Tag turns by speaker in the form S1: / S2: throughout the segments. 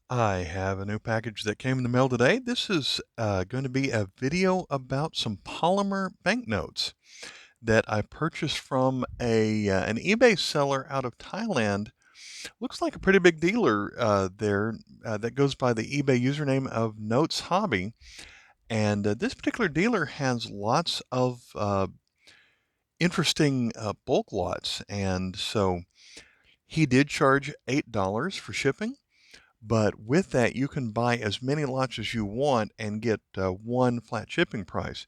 S1: I have a new package that came in the mail today. This is going to be a video about some polymer banknotes that I purchased from an eBay seller out of Thailand. Looks like a pretty big dealer there that goes by the eBay username of Notes Hobby. And this particular dealer has lots of interesting bulk lots. And so he did charge $8 for shipping. But with that, you can buy as many lots as you want and get one flat shipping price.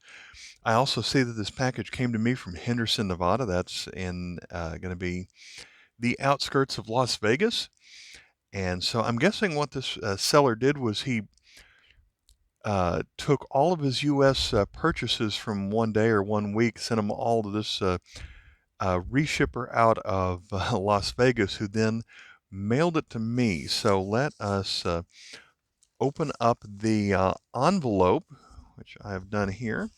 S1: I also see that this package came to me from Henderson, Nevada. That's in going to be the outskirts of Las Vegas. And so I'm guessing what this seller did was he took all of his U.S. Purchases from one day or one week, sent them all to this reshipper out of Las Vegas, who then mailed it to me. So let us open up the envelope, which I have done here,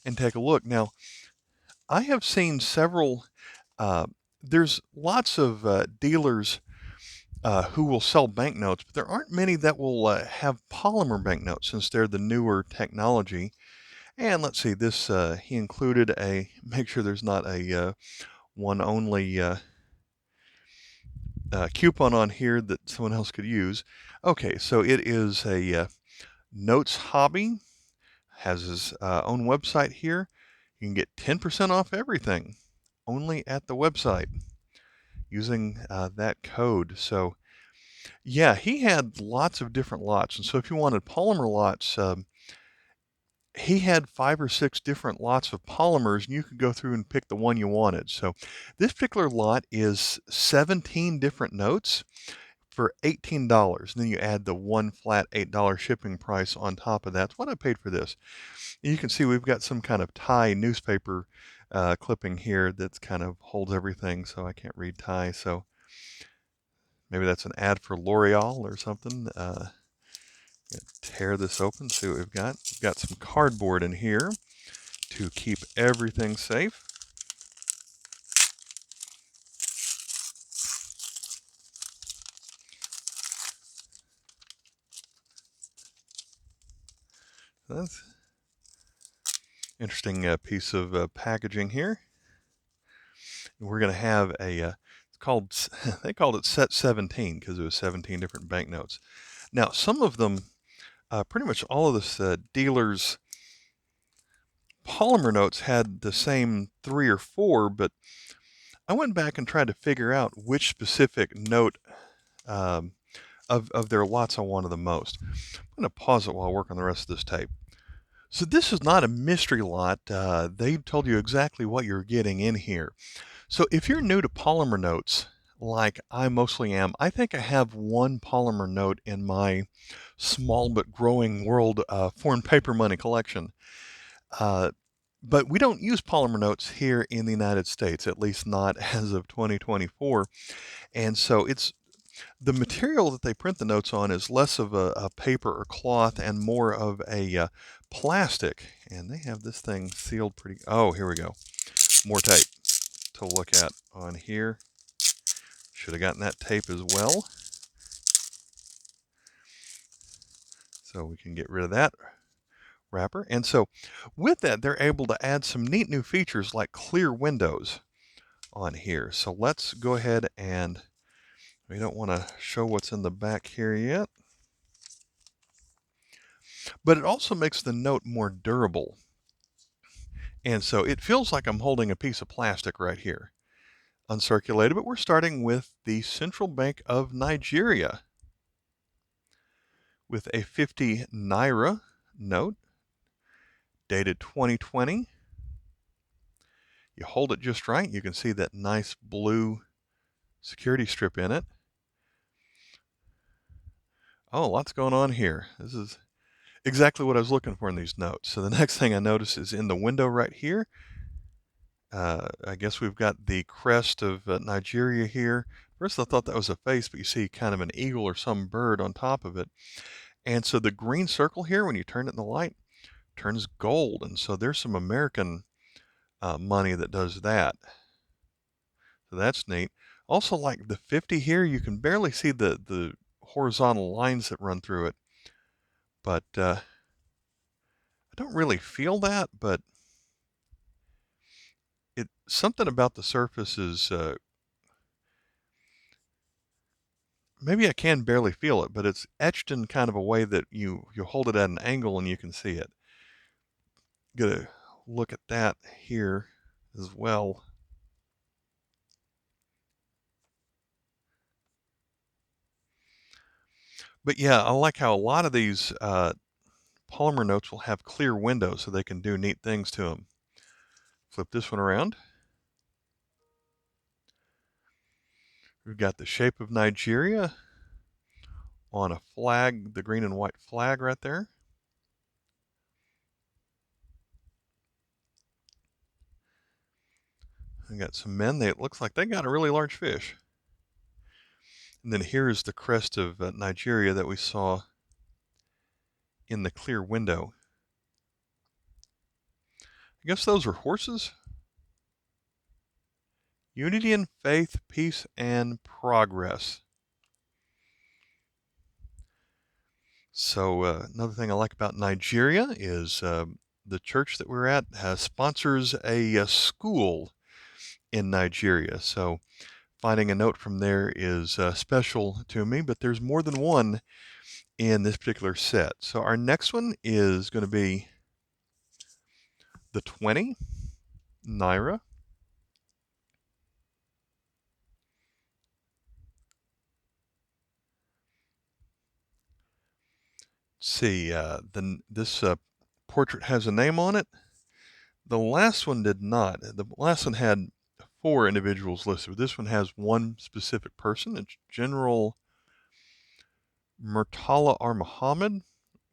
S1: and take a look. Now, I have seen several, uh, there's lots of dealers who will sell banknotes, but there aren't many that will have polymer banknotes since they're the newer technology. And let's see, this, he included make sure there's not a one only coupon on here that someone else could use. Okay, so it is a Notes Hobby. Has his own website here. You can get 10% off everything only at the website using that code. So, yeah, he had lots of different lots. And so, if you wanted polymer lots, he had 5 or 6 different lots of polymers, and you could go through and pick the one you wanted. So, this particular lot is 17 different notes for $18. And then you add the one flat $8 shipping price on top of that. That's what I paid for this. You can see we've got some kind of Thai newspaper clipping here that's kind of holds everything, so I can't read Thai. So maybe that's an ad for L'Oreal or something. Tear this open, see what we've got. We've got some cardboard in here to keep everything safe. That's an interesting piece of packaging here. We're going to have it's called, they called it set 17 because it was 17 different banknotes. Now, some of them, pretty much all of this dealer's polymer notes had the same 3 or 4, but I went back and tried to figure out which specific note um, of their lots I wanted the most. I'm going to pause it while I work on the rest of this tape. So this is not a mystery lot. They told you exactly what you're getting in here. So if you're new to polymer notes, like I mostly am, I think I have one polymer note in my small but growing world foreign paper money collection. Uh, but we don't use polymer notes here in the United States, at least not as of 2024. And so it's the material that they print the notes on is less of a paper or cloth and more of a plastic. And they have this thing sealed pretty. Oh, here we go. More tape to look at on here. Should have gotten that tape as well. So we can get rid of that wrapper. And so with that, they're able to add some neat new features like clear windows on here. So let's go ahead, and we don't want to show what's in the back here yet. But it also makes the note more durable. And so it feels like I'm holding a piece of plastic right here, uncirculated, but we're starting with the Central Bank of Nigeria with a 50 naira note dated 2020. You hold it just right. You can see that nice blue security strip in it. Oh, lots going on here. This is exactly what I was looking for in these notes. So the next thing I notice is in the window right here. I guess we've got the crest of Nigeria here. First I thought that was a face, but you see kind of an eagle or some bird on top of it. And so the green circle here, when you turn it in the light, turns gold. And so there's some American money that does that. So that's neat. Also, like the 50 here, you can barely see the horizontal lines that run through it. But I don't really feel that, but something about the surface is, maybe I can barely feel it, but it's etched in kind of a way that you hold it at an angle and you can see it. Gonna look at that here as well. But yeah, I like how a lot of these polymer notes will have clear windows so they can do neat things to them. Flip this one around. We've got the shape of Nigeria on a flag, the green and white flag right there. We got some men. It looks like they got a really large fish. And then here is the crest of Nigeria that we saw in the clear window. I guess those are horses. Unity and faith, peace, and progress. So another thing I like about Nigeria is the church that we're at sponsors a school in Nigeria. So finding a note from there is special to me, but there's more than one in this particular set. So our next one is going to be the 20 naira. Let's see, this portrait has a name on it. The last one did not. The last one had 4 individuals listed. This one has one specific person. It's General Murtala R. Muhammad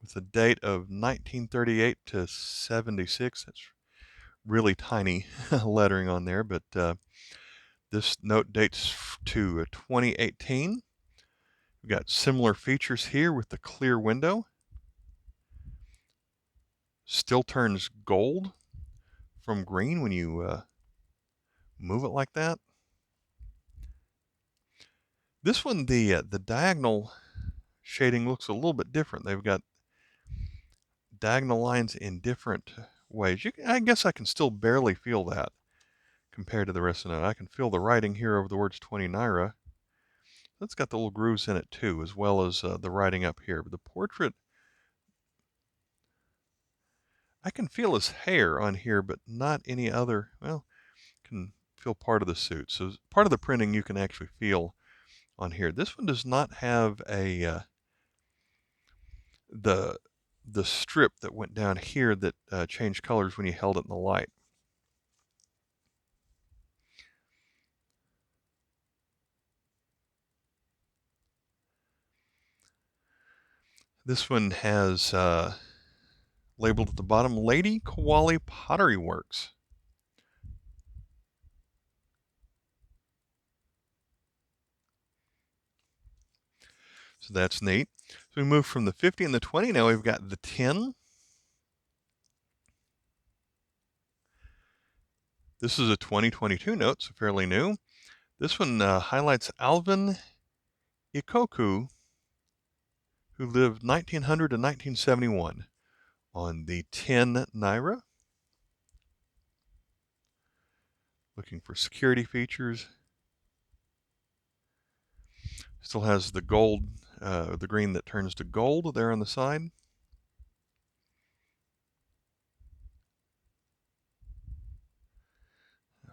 S1: with a date of 1938 to 76. That's really tiny lettering on there, but this note dates to 2018. We've got similar features here with the clear window. Still turns gold from green when you move it like that. This one, the diagonal shading looks a little bit different. They've got diagonal lines in different ways. I guess I can still barely feel that compared to the rest of it. I can feel the writing here over the words 20 naira. That's got the little grooves in it too, as well as the writing up here. But the portrait, I can feel his hair on here, but not any other. Well, can feel part of the suit. So part of the printing you can actually feel on here. This one does not have a the strip that went down here that changed colors when you held it in the light. This one has labeled at the bottom, Lady Kowali Pottery Works. So that's neat. So we move from the 50 and the 20. Now we've got the 10. This is a 2022 note, so fairly new. This one highlights Alvin Ikoku, who lived 1900 to 1971 on the 10 naira. Looking for security features. Still has the gold, the green that turns to gold there on the side.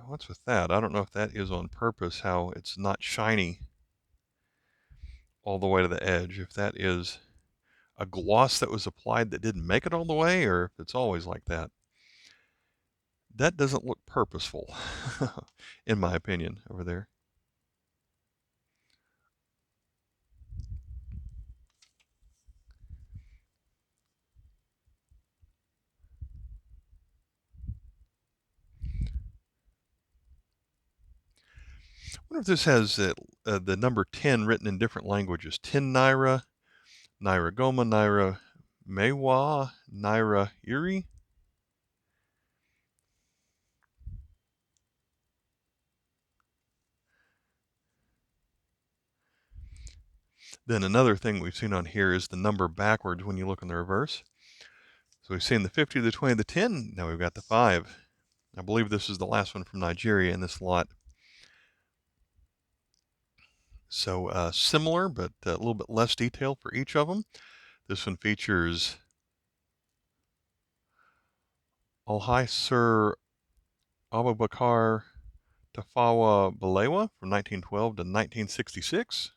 S1: What's with that? I don't know if that is on purpose, how it's not shiny all the way to the edge. If that is a gloss that was applied that didn't make it all the way, or if it's always like that. That doesn't look purposeful, in my opinion, over there. I wonder if this has the number 10 written in different languages. 10 naira, naira goma, naira mewa, naira iri. Then another thing we've seen on here is the number backwards when you look in the reverse. So we've seen the 50, the 20, the 10. Now we've got the 5. I believe this is the last one from Nigeria in this lot. So similar, but a little bit less detail for each of them. This one features Alhai Sir Abubakar Tafawa Balewa from 1912 to 1966.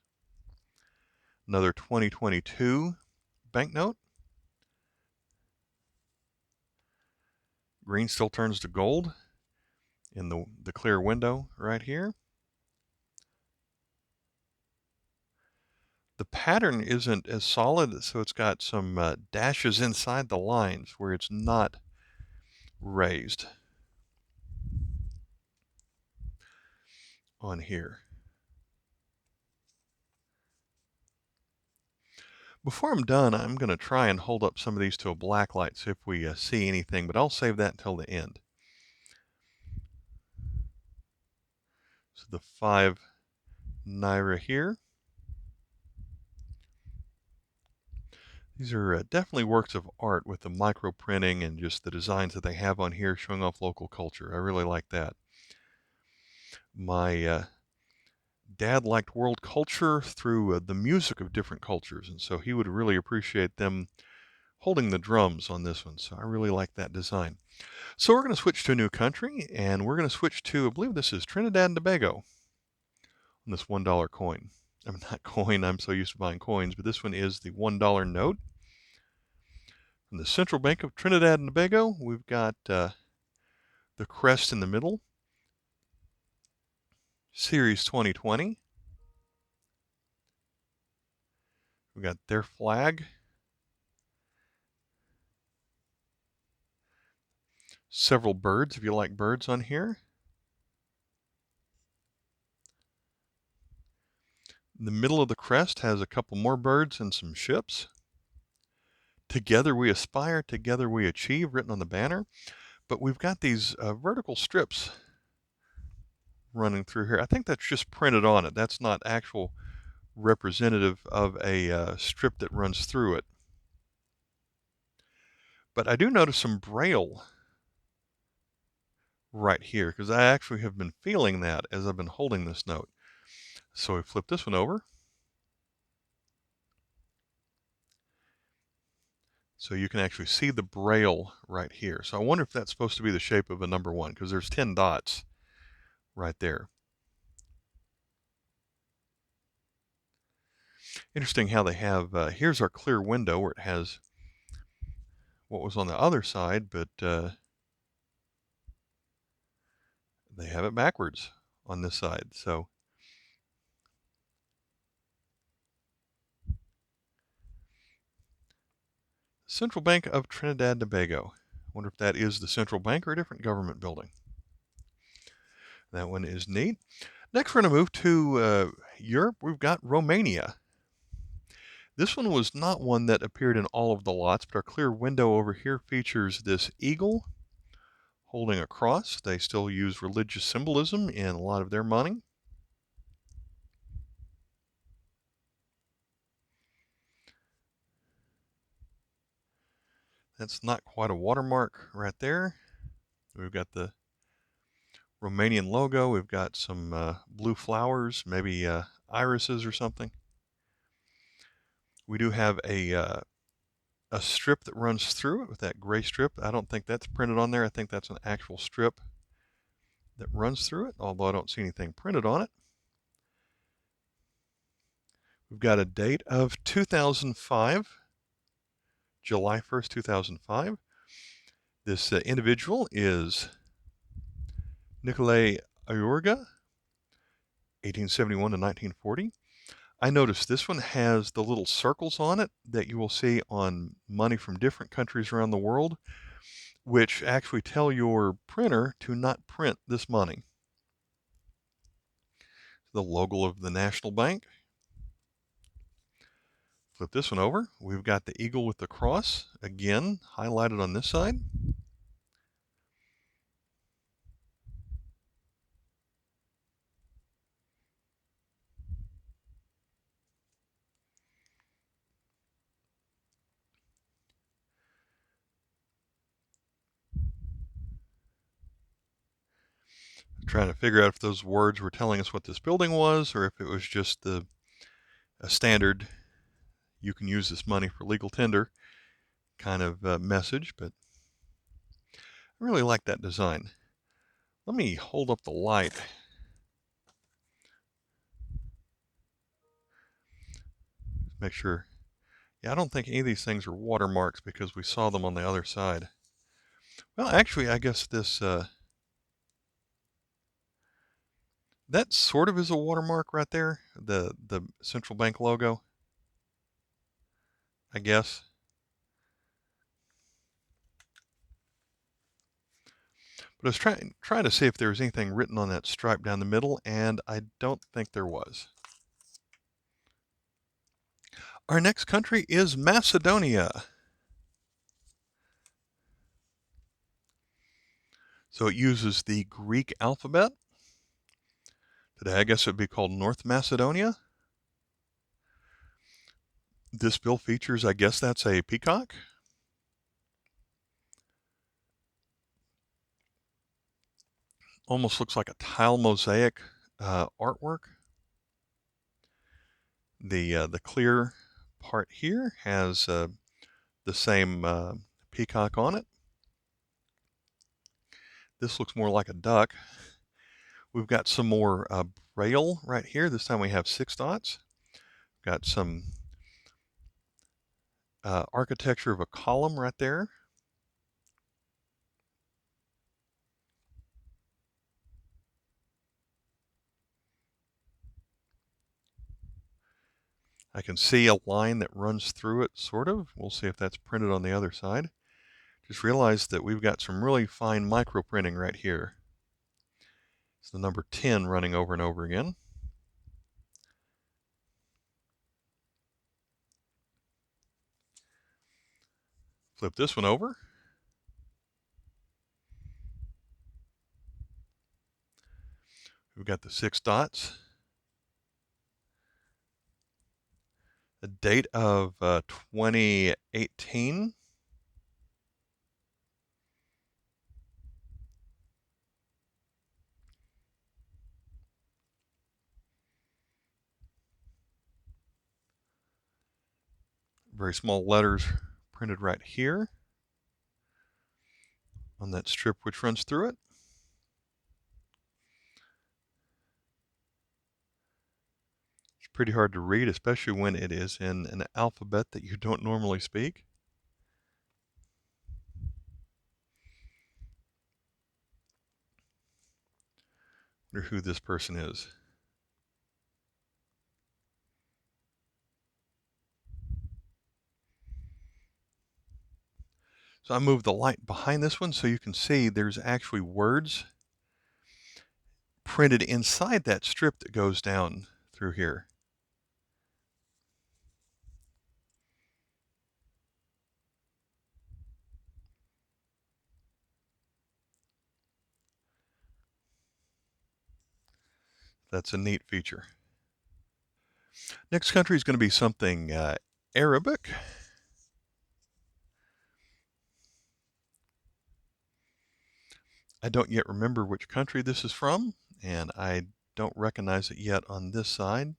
S1: Another 2022 banknote. Green still turns to gold in the clear window right here. The pattern isn't as solid, so it's got some dashes inside the lines where it's not raised on here. Before I'm done, I'm going to try and hold up some of these to a black light, see if we see anything, but I'll save that until the end. So the 5 naira here. These are definitely works of art with the micro printing and just the designs that they have on here showing off local culture. I really like that. My dad liked world culture through the music of different cultures, and so he would really appreciate them holding the drums on this one. So I really like that design. So we're going to switch to a new country, and we're going to switch to, I believe this is Trinidad and Tobago on this $1 coin. I mean, not coin, I'm so used to buying coins, but this one is the $1 note. From the Central Bank of Trinidad and Tobago, we've got the crest in the middle, Series 2020. We've got their flag. Several birds, if you like birds on here. The middle of the crest has a couple more birds and some ships. Together we aspire, together we achieve, written on the banner. But we've got these vertical strips running through here. I think that's just printed on it. That's not actual representative of a strip that runs through it. But I do notice some braille right here because I actually have been feeling that as I've been holding this note. So we flip this one over. So you can actually see the braille right here. So I wonder if that's supposed to be the shape of a number 1 because there's 10 dots right there. Interesting how they have, here's our clear window where it has what was on the other side, but they have it backwards on this side. So Central Bank of Trinidad and Tobago. I wonder if that is the central bank or a different government building. That one is neat. Next, we're going to move to Europe. We've got Romania. This one was not one that appeared in all of the lots, but our clear window over here features this eagle holding a cross. They still use religious symbolism in a lot of their money. That's not quite a watermark right there. We've got the Romanian logo. We've got some blue flowers, maybe irises or something. We do have a strip that runs through it with that gray strip. I don't think that's printed on there. I think that's an actual strip that runs through it, although I don't see anything printed on it. We've got a date of 2005, July 1st, 2005. This individual is Nicolae Iorga, 1871 to 1940. I noticed this one has the little circles on it that you will see on money from different countries around the world, which actually tell your printer to not print this money. The logo of the National Bank. Flip this one over. We've got the eagle with the cross, again, highlighted on this side. Trying to figure out if those words were telling us what this building was, or if it was just a standard, you can use this money for legal tender kind of message, but I really like that design. Let me hold up the light. Make sure. Yeah, I don't think any of these things are watermarks because we saw them on the other side. Well, actually, I guess this, that sort of is a watermark right there, the central bank logo, I guess. But I was trying to see if there was anything written on that stripe down the middle, and I don't think there was. Our next country is Macedonia. So it uses the Greek alphabet. Today, I guess it would be called North Macedonia. This bill features, I guess that's a peacock. Almost looks like a tile mosaic artwork. The clear part here has the same peacock on it. This looks more like a duck. We've got some more braille right here. This time we have 6 dots. Got some architecture of a column right there. I can see a line that runs through it, sort of. We'll see if that's printed on the other side. Just realized that we've got some really fine micro printing right here. It's the number 10 running over and over again. Flip this one over. We've got the 6 dots. The date of 2018. Very small letters printed right here on that strip which runs through it. It's pretty hard to read, especially when it is in an alphabet that you don't normally speak. Wonder who this person is. So I moved the light behind this one so you can see there's actually words printed inside that strip that goes down through here. That's a neat feature. Next country is going to be something Arabic. I don't yet remember which country this is from, and I don't recognize it yet on this side.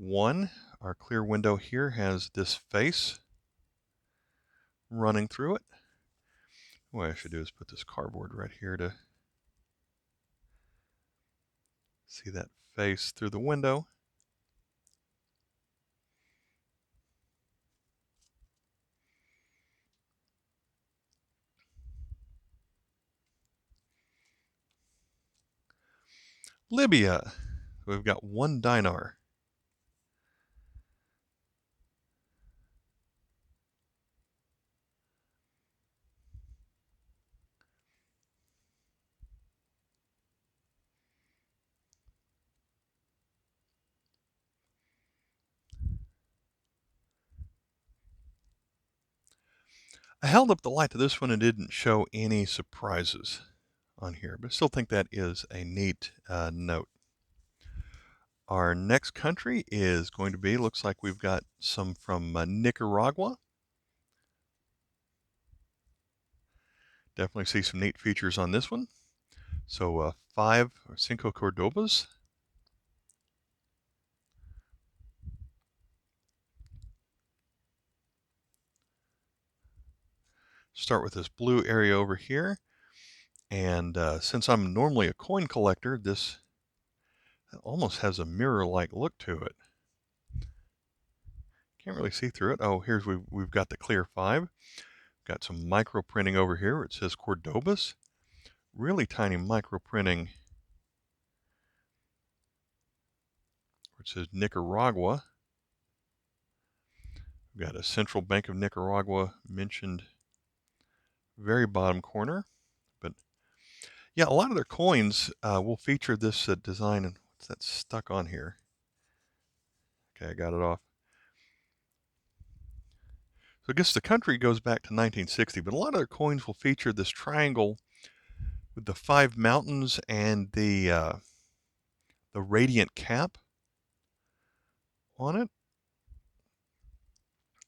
S1: Our clear window here has this face running through it. What I should do is put this cardboard right here to see that face through the window. Libya. We've got 1 dinar. I held up the light to this one and didn't show any surprises on here, but I still think that is a neat note. Our next country is going to be, looks like we've got some from Nicaragua. Definitely see some neat features on this one. So 5 or cinco cordobas. Start with this blue area over here. And since I'm normally a coin collector, this almost has a mirror-like look to it. Can't really see through it. Oh, we've got the clear 5. Got some micro printing over here where it says cordobas. Really tiny micro printing where it says Nicaragua. We've got a Central Bank of Nicaragua mentioned very bottom corner. But yeah, a lot of their coins will feature this design. And what's that stuck on here? Okay, I got it off. So I guess the country goes back to 1960, but a lot of their coins will feature this triangle with the 5 mountains and the radiant cap on it.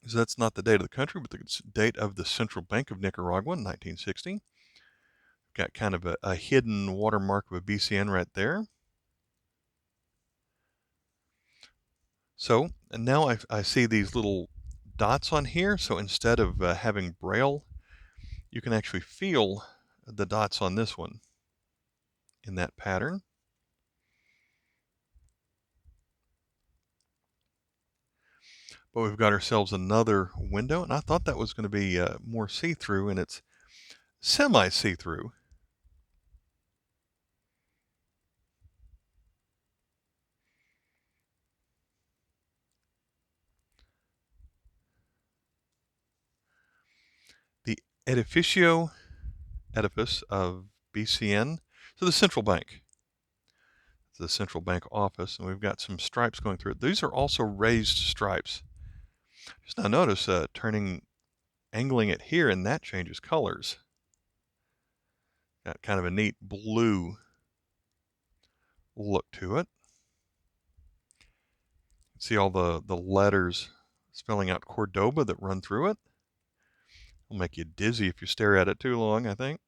S1: So that's not the date of the country, but the date of the Central Bank of Nicaragua in 1960. Got kind of a hidden watermark of a BCN right there. So and now I see these little dots on here. So instead of having braille, you can actually feel the dots on this one in that pattern. But we've got ourselves another window, and I thought that was going to be more see-through, and it's semi-see-through. The edifice of BCN, so the central bank. It's the central bank office, and we've got some stripes going through it. These are also raised stripes. Just now notice angling it here, and that changes colors. Got kind of a neat blue look to it. See all the letters spelling out Cordoba that run through it. It'll make you dizzy if you stare at it too long, I think.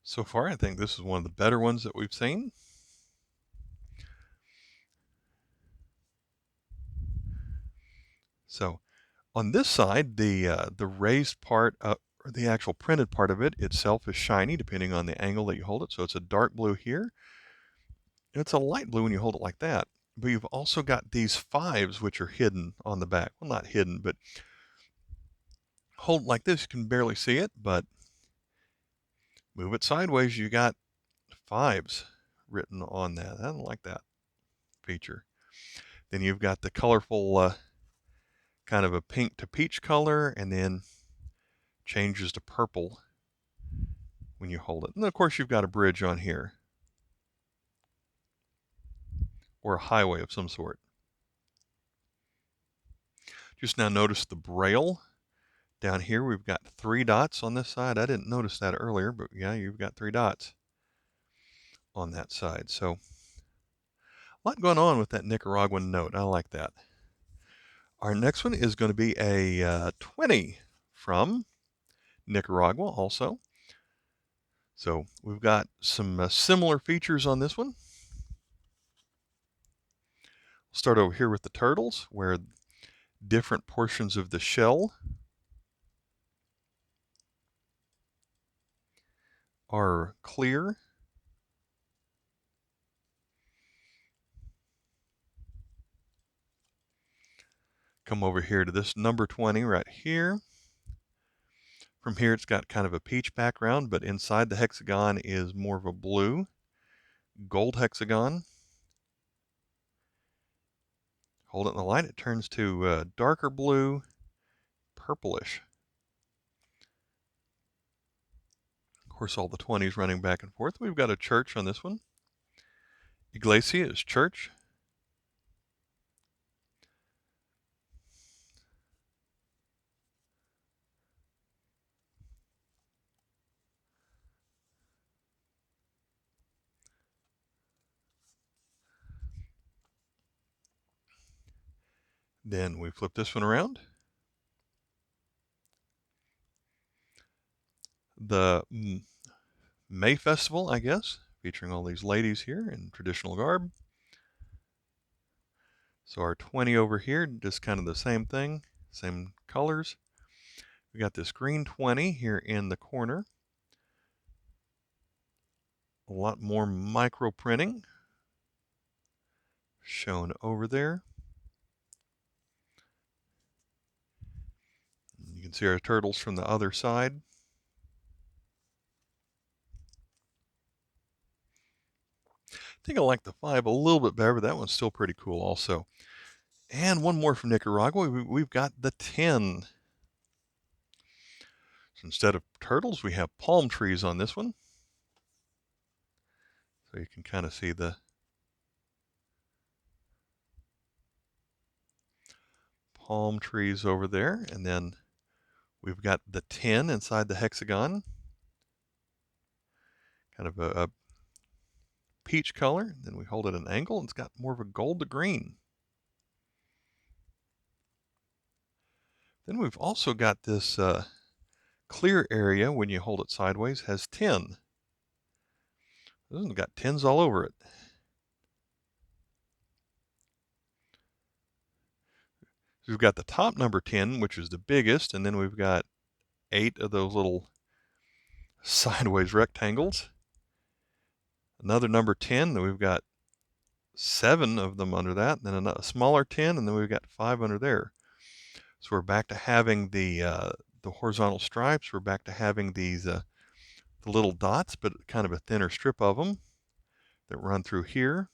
S1: So far, I think this is one of the better ones that we've seen. So on this side, the raised part, or the actual printed part of it itself is shiny depending on the angle that you hold it. So it's a dark blue here. It's a light blue when you hold it like that. But you've also got these 5s which are hidden on the back. Well, not hidden, but hold it like this, you can barely see it, but move it sideways, you got 5s written on that. I don't like that feature. Then you've got the colorful kind of a pink to peach color, and then changes to purple when you hold it. And then of course you've got a bridge on here, or a highway of some sort. Just now notice the braille. Down here we've got 3 dots on this side. I didn't notice that earlier, but yeah, you've got 3 dots on that side. So a lot going on with that Nicaraguan note. I like that. Our next one is going to be a 20 from Nicaragua also. So we've got some similar features on this one. We'll start over here with the turtles, where different portions of the shell are clear. Come over here to this number 20 right here. From here it's got kind of a peach background, but inside the hexagon is more of a blue, gold hexagon. Hold it in the light, it turns to darker blue, purplish. Of course, all the 20s running back and forth. We've got a church on this one. Iglesia is church. Then we flip this one around. The May Festival, I guess, featuring all these ladies here in traditional garb. So our 20 over here, just kind of the same thing, same colors. We got this green 20 here in the corner. A lot more micro printing shown over there. You can see our turtles from the other side. I think I like the 5 a little bit better, but that one's still pretty cool also. And one more from Nicaragua. We've got the 10. So instead of turtles, we have palm trees on this one. So you can kind of see the palm trees over there. And then we've got the 10 inside the hexagon. Kind of a peach color. Then we hold it at an angle, and it's got more of a gold to green. Then we've also got this clear area when you hold it sideways has 10. It's got 10s all over it. So we've got the top number 10, which is the biggest, and then we've got 8 of those little sideways rectangles. Another number 10, then we've got 7 of them under that, and then a smaller 10, and then we've got 5 under there. So we're back to having the horizontal stripes. We're back to having these the little dots, but kind of a thinner strip of them that run through here.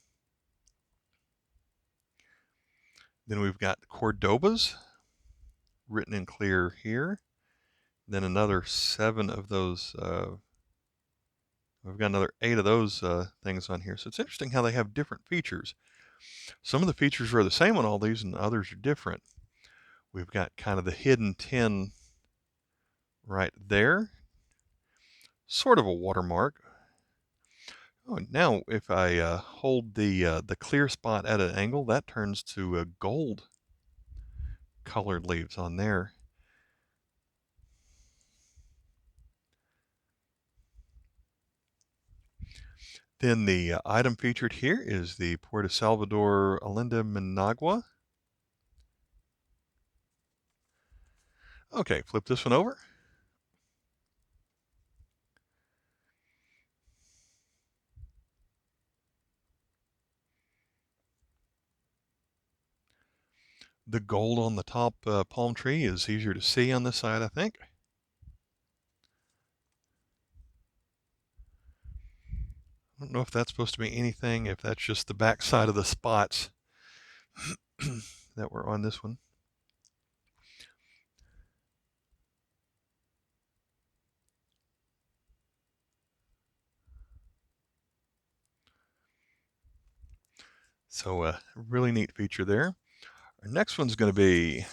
S1: Then we've got cordobas written in clear here. Then another 7 of those. We've got another 8 of those things on here. So it's interesting how they have different features. Some of the features are the same on all these, and others are different. We've got kind of the hidden 10 right there. Sort of a watermark. Oh, now if I hold the clear spot at an angle, that turns to gold colored leaves on there. Then the item featured here is the Puerto Salvador Alinda Managua. Okay, flip this one over. The gold on the top palm tree is easier to see on this side, I think. I don't know if that's supposed to be anything, if that's just the back side of the spots that were on this one. So a really neat feature there. Our next one's going to be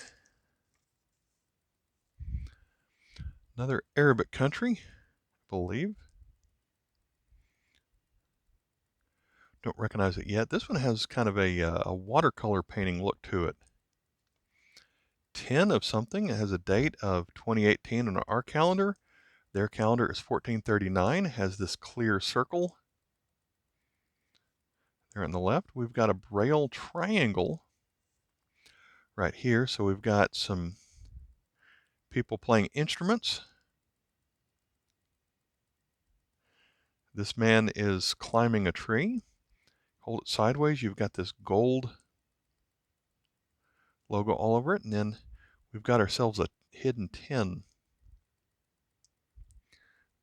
S1: another Arabic country, I believe. Don't recognize it yet. This one has kind of a watercolor painting look to it. 10 of something. It has a date of 2018 on our calendar. Their calendar is 1439. It has this clear circle there on the left. We've got a braille triangle right here. So we've got some people playing instruments. This man is climbing a tree. Hold it sideways. You've got this gold logo all over it. And then we've got ourselves a hidden 10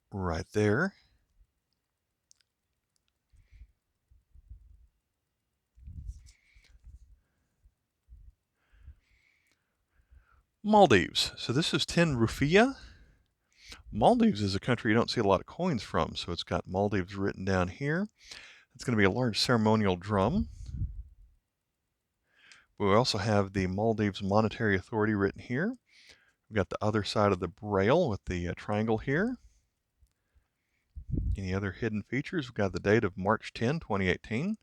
S1: right there. Maldives. So this is 10 rufiya. Maldives is a country you don't see a lot of coins from, so it's got Maldives written down here. It's going to be a large ceremonial drum. We also have the Maldives Monetary Authority written here. We've got the other side of the braille with the triangle here. Any other hidden features? We've got the date of March 10, 2018.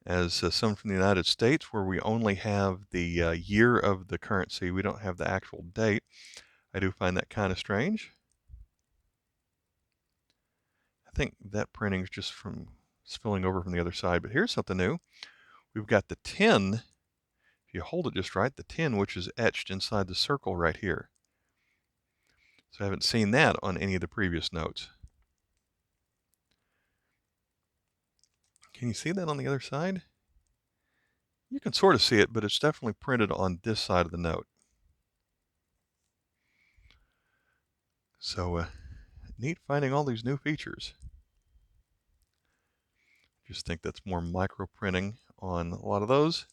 S1: as some from the United States, where we only have the year of the currency. We don't have the actual date. I do find that kind of strange. I think that printing is just from spilling over from the other side. But here's something new. We've got the 10. If you hold it just right, the 10, which is etched inside the circle right here. So I haven't seen that on any of the previous notes. Can you see that on the other side? You can sort of see it, but it's definitely printed on this side of the note. So neat finding all these new features. Just think that's more micro printing on a lot of those.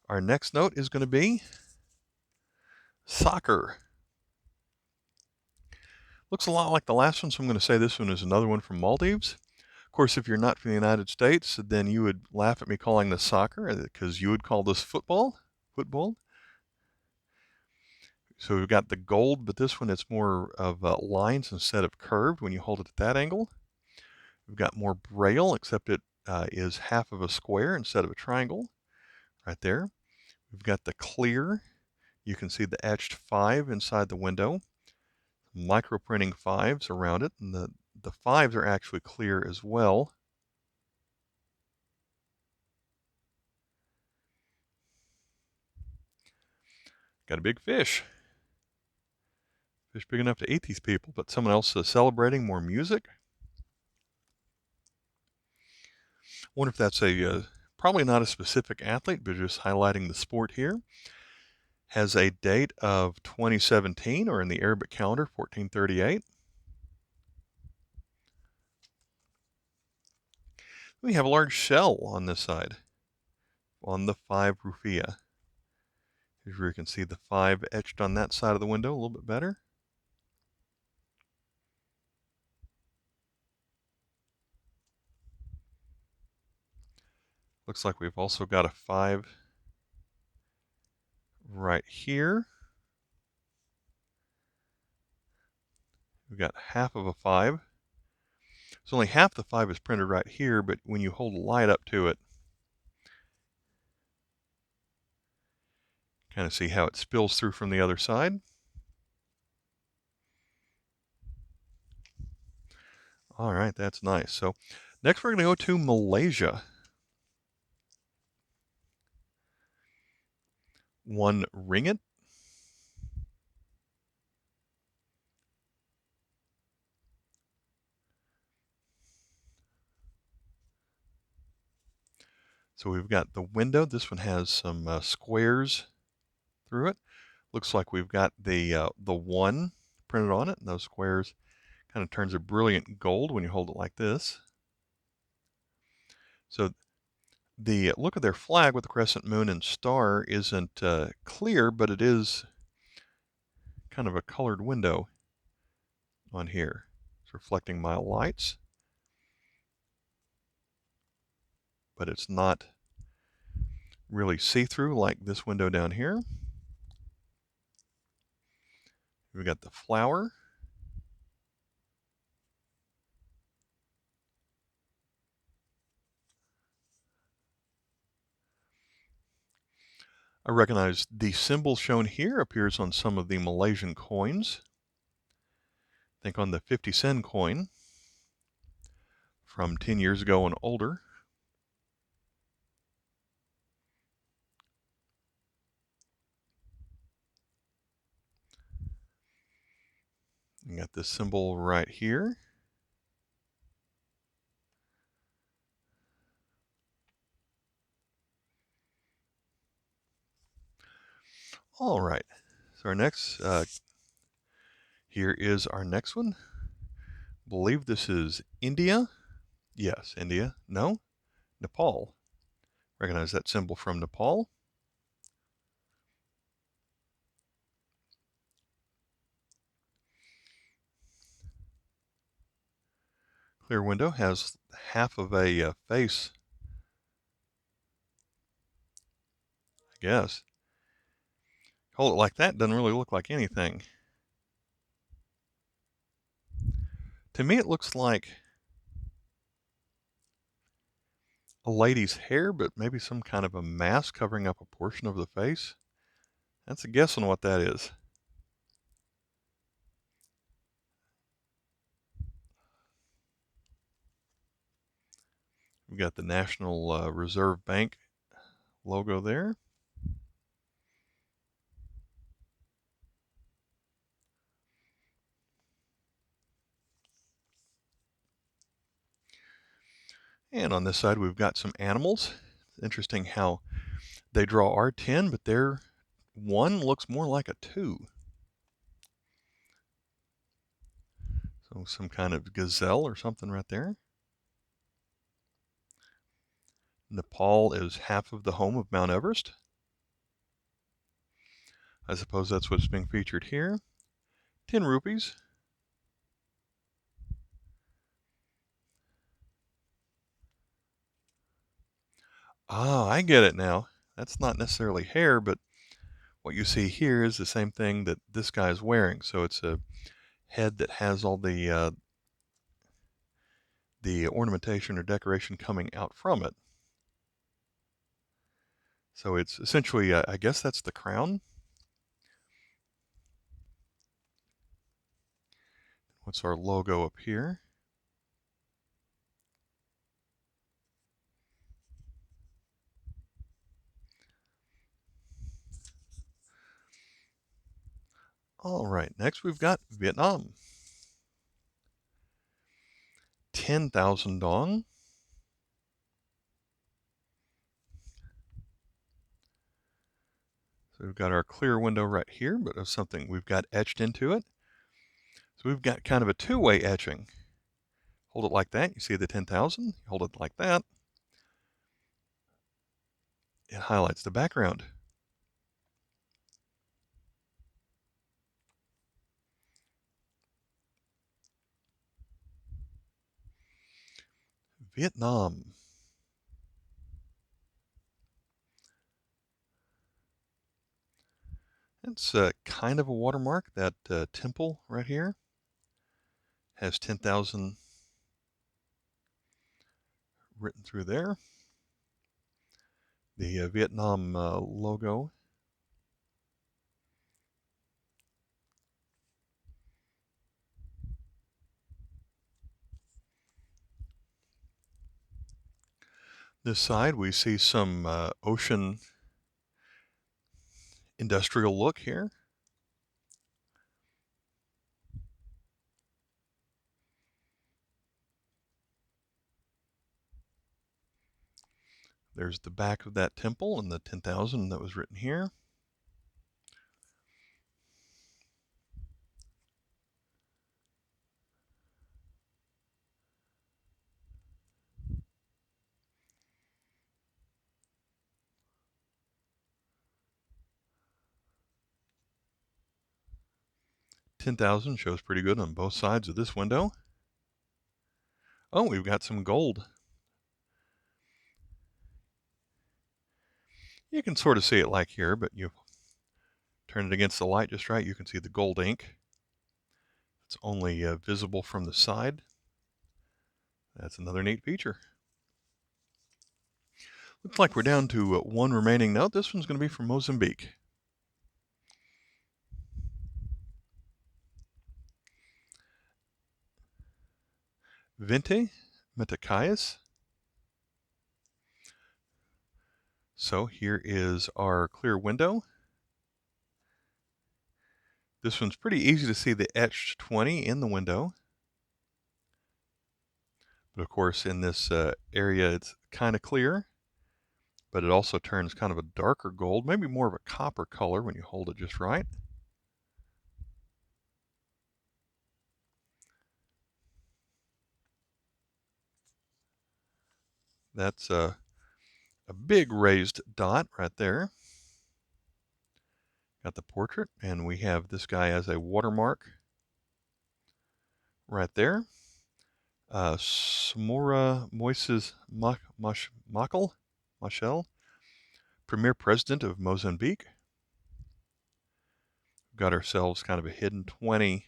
S1: Our next note is going to be soccer. Looks a lot like the last one, so I'm going to say this one is another one from Maldives. Of course, if you're not from the United States, then you would laugh at me calling this soccer because you would call this football. Football. So we've got the gold, but this one it's more of lines instead of curved when you hold it at that angle. We've got more braille, except it is half of a square instead of a triangle right there. We've got the clear. You can see the etched 5 inside the window. Micro printing 5s around it, and the 5s are actually clear as well. Got a big fish. Fish big enough to eat these people, but someone else is celebrating more music. Wonder if that's probably not a specific athlete, but just highlighting the sport here. Has a date of 2017, or in the Arabic calendar, 1438. We have a large shell on this side, on the 5 rufiya. Here you can see the 5 etched on that side of the window a little bit better. Looks like we've also got a 5 right here. We've got half of a 5. So only half the 5 is printed right here, but when you hold a light up to it, kind of see how it spills through from the other side. All right, that's nice. So next we're going to go to Malaysia. 1 ringgit. So we've got the window. This one has some squares through it. Looks like we've got the 1 printed on it, and those squares kind of turns a brilliant gold when you hold it like this. So the look of their flag with the crescent moon and star isn't clear, but it is kind of a colored window on here. It's reflecting my lights, but it's not really see-through like this window down here. We've got the flower. I recognize the symbol shown here appears on some of the Malaysian coins. I think on the 50-cent coin from 10 years ago and older. You got this symbol right here. All right, so our next, here is our next one. I believe this is India. Yes, India. No, Nepal. Recognize that symbol from Nepal. Clear window has half of a face, I guess. Hold it like that, doesn't really look like anything. To me, it looks like a lady's hair, but maybe some kind of a mask covering up a portion of the face. That's a guess on what that is. We've got the National Reserve Bank logo there. And on this side, we've got some animals. It's interesting how they draw R10, but their one looks more like a 2. So some kind of gazelle or something right there. Nepal is half of the home of Mount Everest. I suppose that's what's being featured here. 10 rupees. Ah, I get it now. That's not necessarily hair, but what you see here is the same thing that this guy is wearing. So it's a head that has all the ornamentation or decoration coming out from it. So it's essentially, I guess that's the crown. What's our logo up here? All right, next we've got Vietnam. 10,000 dong. So we've got our clear window right here, but of something we've got etched into it. So we've got kind of a two-way etching. Hold it like that, you see the 10,000. Hold it like that, it highlights the background. Vietnam. It's kind of a watermark. That temple right here has 10,000 written through there. The Vietnam logo. This side we see some ocean industrial look here. There's the back of that temple and the 10,000 that was written here. $10,000 shows pretty good on both sides of this window. Oh, we've got some gold. You can sort of see it like here, but you turn it against the light just right, you can see the gold ink. It's only visible from the side. That's another neat feature. Looks like we're down to one remaining note. This one's going to be from Mozambique. Vinte Meticais. So here is our clear window. This one's pretty easy to see the etched 20 in the window. But of course, in this area, it's kind of clear, but it also turns kind of a darker gold, maybe more of a copper color when you hold it just right. That's a big raised dot right there. Got the portrait, and we have this guy as a watermark right there. Samora Moises Machel, Premier President of Mozambique. Got ourselves kind of a hidden 20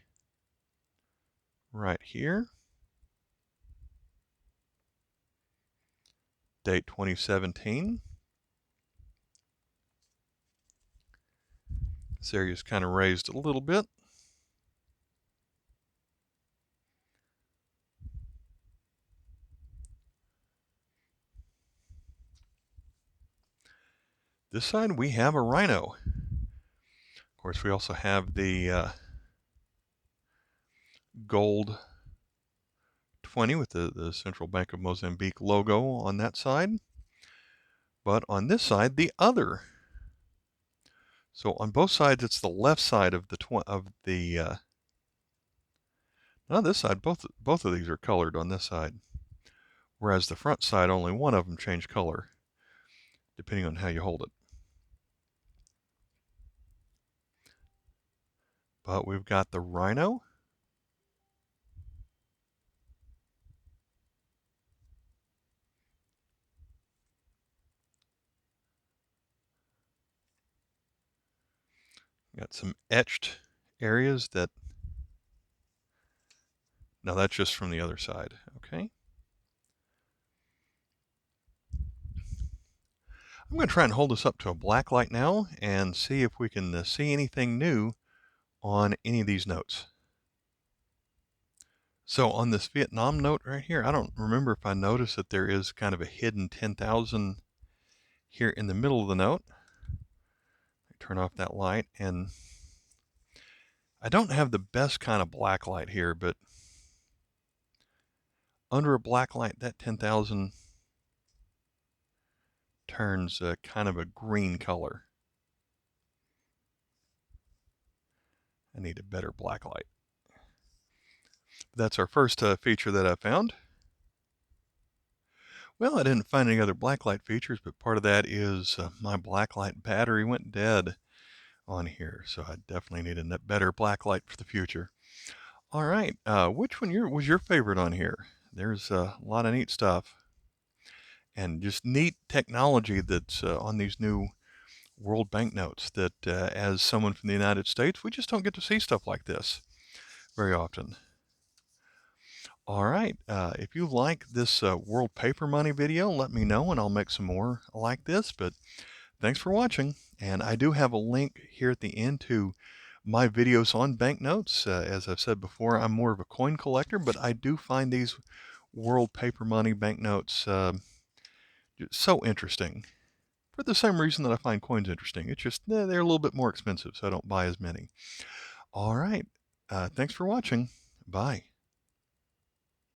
S1: right here. date 2017. This area is kind of raised a little bit. This side we have a rhino. Of course, we also have the gold 20 with the Central Bank of Mozambique logo on that side. But on this side, the other. So on both sides, it's the left side of the no, this side, both of these are colored on this side. Whereas the front side, only one of them changed color, depending on how you hold it. But we've got the rhino. Got some etched areas that, now that's just from the other side, okay? I'm going to try and hold this up to a black light now and see if we can see anything new on any of these notes. So on this Vietnam note right here, I don't remember if I noticed that there is kind of a hidden 10,000 here in the middle of the note. Turn off that light, and I don't have the best kind of black light here, but under a black light, that 10,000 turns kind of a green color. I need a better black light. That's our first feature that I found. Well, I didn't find any other blacklight features, but part of that is my blacklight battery went dead on here, so I definitely need a better blacklight for the future. All right, which one was your favorite on here? There's a lot of neat stuff and just neat technology that's on these new world banknotes that as someone from the United States, we just don't get to see stuff like this very often. All right, if you like this world paper money video, let me know and I'll make some more like this. But thanks for watching. And I do have a link here at the end to my videos on banknotes. As I've said before, I'm more of a coin collector, but I do find these world paper money banknotes so interesting. For the same reason that I find coins interesting. It's just they're a little bit more expensive, so I don't buy as many. All right, thanks for watching. Bye.